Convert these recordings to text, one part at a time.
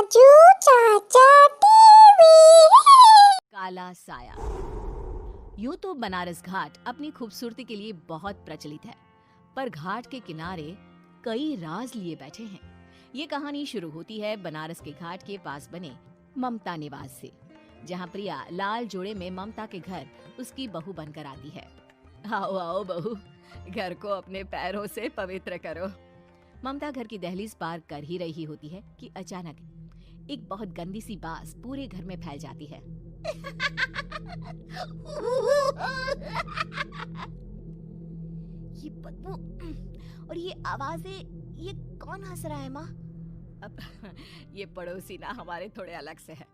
राजू चाचा टीवी। काला साया। यूं तो बनारस घाट अपनी खूबसूरती के लिए बहुत प्रचलित है, पर घाट के किनारे कई राज लिए बैठे हैं। ये कहानी शुरू होती है बनारस के घाट के पास बने ममता निवास से, जहां प्रिया लाल जोड़े में ममता के घर उसकी बहू बनकर आती है। आओ आओ बहू, घर को अपने पैरों से पवित्र करो। ममता घर की दहलीज पार कर ही रही होती है कि अचानक एक बहुत गंदी सी बास पूरे घर में फैल जाती है। ये बदबू और ये आवाजें, ये कौन हंस रहा है माँ? अब ये पड़ोसी ना हमारे थोड़े अलग से है।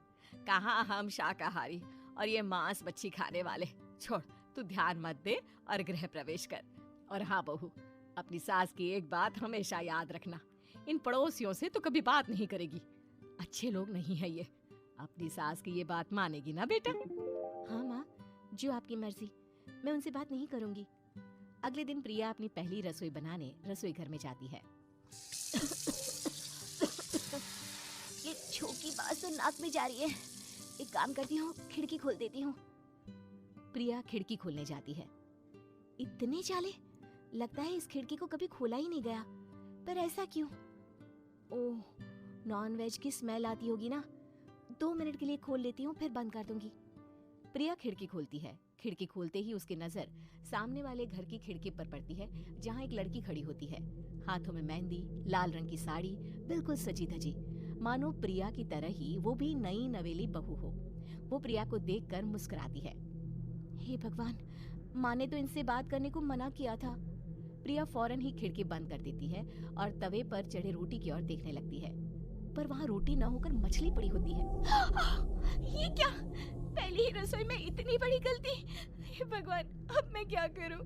कहाँ हम शाकाहारी और ये मांस मच्छी खाने वाले। छोड़, तू ध्यान मत दे और गृह प्रवेश कर। और हाँ बहू, अपनी सास की एक बात हमेशा याद रखना, इन पड़ोसियों से तो कभी बात नहीं करेगी। अच्छे लोग नहीं है ये। अपनी सास की ये बात मानेगी ना बेटा? हाँ माँ, जो आपकी मर्जी, मैं उनसे बात नहीं करूंगी। अगले दिन प्रिया अपनी पहली रसोई बनाने रसोई घर में जाती है। ये छोकी बात तो नाक में जा रही है। एक काम करती हूँ, खिड़की खोल देती हूँ। प्रिया खिड़की खोलने जाती है। इतने चाले, लगता है इस खिड़की को कभी खोला ही नहीं गया। पर ऐसा क्यों? ओह, नॉन वेज की स्मेल आती होगी ना। 2 मिनट के लिए खोल लेती हूँ, फिर बंद कर दूंगी। प्रिया खिड़की खोलती है। खिड़की खोलते ही उसकी नजर सामने वाले घर की खिड़की पर पड़ती है, जहाँ एक लड़की खड़ी होती है। हाथों में मेहंदी, लाल रंग की साड़ी, बिल्कुल सजी धजी, मानो प्रिया की तरह ही वो भी नई नवेली बहू हो। वो प्रिया को देखकर मुस्कुराती है। हे भगवान, माँ ने तो इनसे बात करने को मना किया था। प्रिया फौरन ही खिड़की बंद कर देती है और तवे पर चढ़े रोटी की ओर देखने लगती है, पर वहाँ रोटी न होकर मछली पड़ी होती है। ये क्या? पहली ही रसोई में इतनी बड़ी गलती! हे भगवान, अब मैं क्या करूं?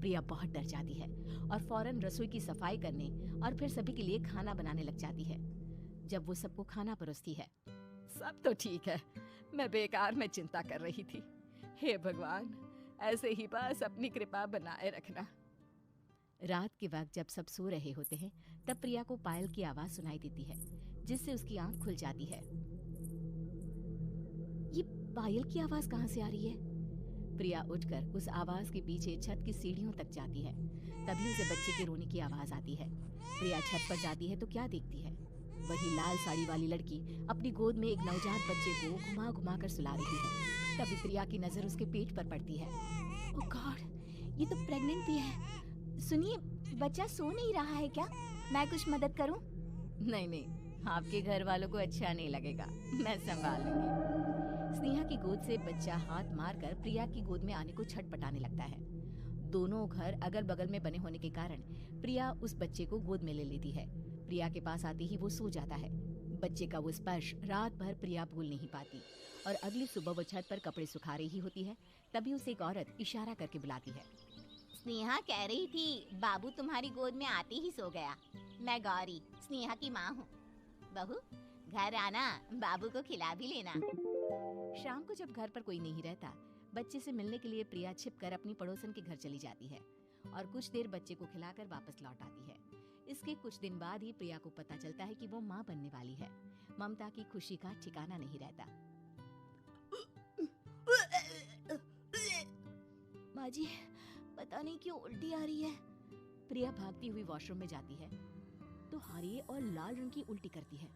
प्रिया बहुत डर जाती है और फौरन रसोई की सफाई करने और फिर सभी के लिए खाना बनाने लग जाती है। जब वो सबको खाना परोसती है, सब तो ठीक है, मैं बेकार में चिंता कर रही थी। हे भगवान, ऐसे ही बस अपनी कृपा बनाए रखना। रात के वक्त जब सब सो रहे होते हैं, तब प्रिया को पायल की आवाज सुनाई देती है, जिससे उसकी आंख खुल जाती है। ये पायल की आवाज कहाँ से आ रही है? प्रिया उठकर उस आवाज के पीछे छत की सीढ़ियों तक जाती है। तभी उसे बच्चे के रोने की आवाज आती है। प्रिया छत पर जाती है तो क्या देखती है? वही लाल साड़ी वाली लड़की अपनी गोद में एक नवजात बच्चे को घुमा घुमा कर सुला रही है। तभी प्रिया की नजर उसके पेट पर पड़ती है। ओह गॉड, ये तो प्रेग्नेंट भी है। सुनिए, बच्चा सो नहीं रहा है क्या? मैं कुछ मदद करूं? नहीं नहीं, आपके घर वालों को अच्छा नहीं लगेगा, मैं संभाल लूंगी। स्नेहा की गोद से बच्चा हाथ मारकर प्रिया की गोद में आने को छटपटाने लगता है। दोनों घर अगल बगल में बने होने के कारण प्रिया उस बच्चे को गोद में ले लेती है। प्रिया के पास आते ही वो सो जाता है। बच्चे का वो स्पर्श रात भर प्रिया भूल नहीं पाती और अगली सुबह वो छत पर कपड़े सुखा रही होती है। तभी उसे एक औरत इशारा करके बुलाती है। स्नेहा कह रही थी बाबू तुम्हारी गोद में आते ही सो गया। मैं गौरी, स्नेहा की माँ हूँ। बहू, घर आना, बाबू को खिला भी लेना। शाम को जब घर पर कोई नहीं रहता, बच्चे से मिलने के लिए प्रिया छिपकर अपनी पड़ोसन के घर चली जाती है और कुछ देर बच्चे को खिलाकर वापस लौट आती है। इसके कुछ दिन बाद ही प्रिया को पता चलता है कि वो माँ बनने वाली है। ममता की खुशी का ठिकाना नहीं रहता। माँ जी, पता नहीं क्यों उल्टी आ रही है। प्रिया भागती हुई वॉशरूम में जाती है तो हरे और लाल रंग की उल्टी करती है।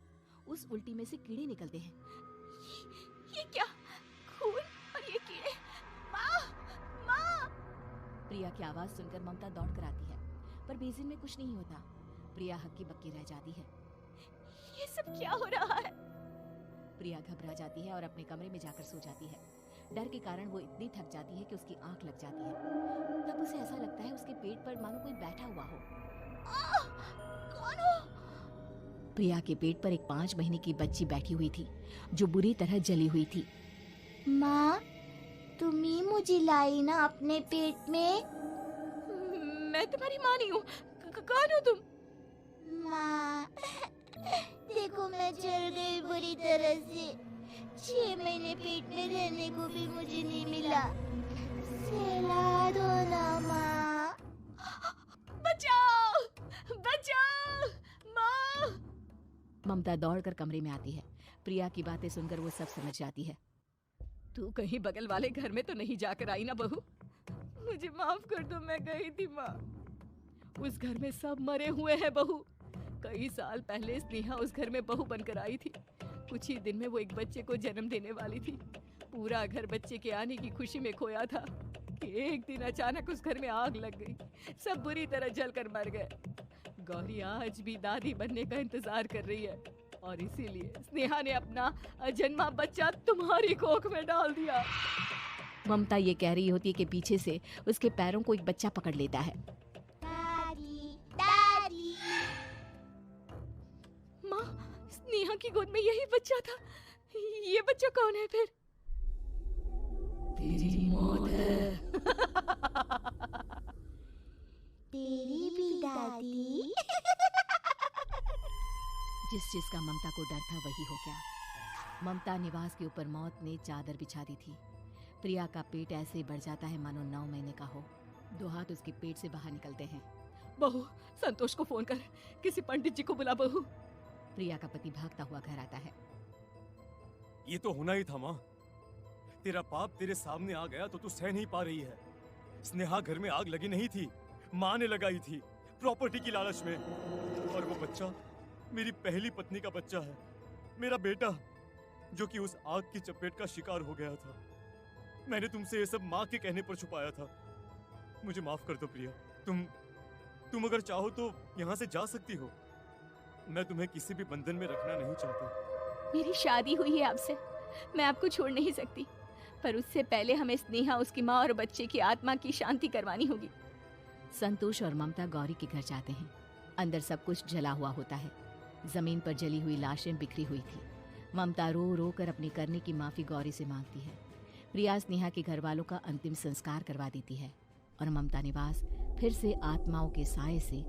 उस उल्टी में से कीड़े निकलते हैं। ये क्या? खून और ये कीड़े! माँ! माँ! प्रिया की आवाज सुनकर ममता दौड़ कर आती है, पर बेसिन में कुछ नहीं होता। प्रिया हक्की बक्की रह जाती है। ये सब क्या हो रहा है? प्रिया घबरा जाती है और अपने कमरे में जाकर सो जाती है। डर के कारण वो इतनी थक जाती है कि उसकी आंख लग जाती है। तब उसे ऐसा लगता है उसके पेट पर मानो कोई बैठा हुआ हो। कौन हो? प्रिया के पेट पर एक 5 महीने की बच्ची बैठी हुई थी, जो बुरी तरह जली हुई थी। माँ, तुम ही मुझे लाई ना अपने पेट में? मैं तुम्हारी माँ नहीं हूँ। कौन हो तुम? माँ, देखो मैं जल गई बुरी तरह से। 6 महीने पेट में रहने को भी मुझे नहीं मिला। सहला दो ना माँ। बचाओ! बचाओ! माँ! ममता दौड़कर कमरे में आती है। प्रिया की बातें सुनकर वो सब समझ जाती है। तू कहीं बगल वाले घर में तो नहीं जाकर आई ना बहू? मुझे माफ कर दो, मैं गई थी माँ। उस घर में सब मरे हुए हैं बहू। कई साल पहले स्नेहा उस घर में बहू बनकर आई थी। कुछ ही दिन में वो एक बच्चे को जन्म देने वाली थी। पूरा घर बच्चे के आने की खुशी में खोया था कि एक दिन अचानक उस घर में आग लग गई। सब बुरी तरह जलकर मर गए। गौरी आज भी दादी बनने का इंतजार कर रही है और इसीलिए स्नेहा ने अपना अजन्मा बच्चा तुम्हारी कोख में डाल दिया। ममता ये कह रही होती है कि पीछे से उसके पैरों को एक बच्चा पकड़ लेता है। दादी, दादी। माँ, स्नेहा की गोद में यही बच्चा था। ये बच्चा कौन है फिर? तेरी मौत है। तेरी भी दादी। जिस चीज का ममता को डर था वही हो गया। ममता निवास के ऊपर मौत ने चादर बिछा दी थी। प्रिया का पेट ऐसे बढ़ जाता है मानो 9 महीने का हो। 2 हाथ उसके पेट से बाहर निकलते हैं। बहू, संतोष को फोन कर, किसी पंडित जी को बुला बहू। प्रिया का पति भागता हुआ घर आता है। ये तो होना ही था माँ। तेरा पाप तेरे सामने आ गया तो तू सह नहीं पा रही है। स्नेहा घर में आग लगी नहीं थी, माँ ने लगाई थी प्रॉपर्टी की लालच में। और वो बच्चा मेरी पहली पत्नी का बच्चा है, मेरा बेटा, जो कि उस आग की चपेट का शिकार हो गया था। मैंने तुमसे ये सब माँ के कहने पर छुपाया था। मुझे माफ कर दो प्रिया। तुम अगर चाहो तो यहाँ से जा सकती हो। मैं तुम्हें किसी भी बंधन में रखना नहीं चाहता। मेरी शादी हुई है आपसे, मैं आपको छोड़ नहीं सकती, पर उससे पहले हमें स्नेहा, उसकी माँ और बच्चे की आत्मा की शांति करवानी होगी। संतोष और ममता गौरी के घर जाते हैं। अंदर सब कुछ जला हुआ होता है। जमीन पर जली हुई लाशें बिखरी हुई थी। ममता रो रो कर अपनी करने की माफी गौरी से मांगती है। प्रिया स्नेहा के घर वालों का अंतिम संस्कार करवा देती है और ममता निवास फिर से आत्माओं के साए से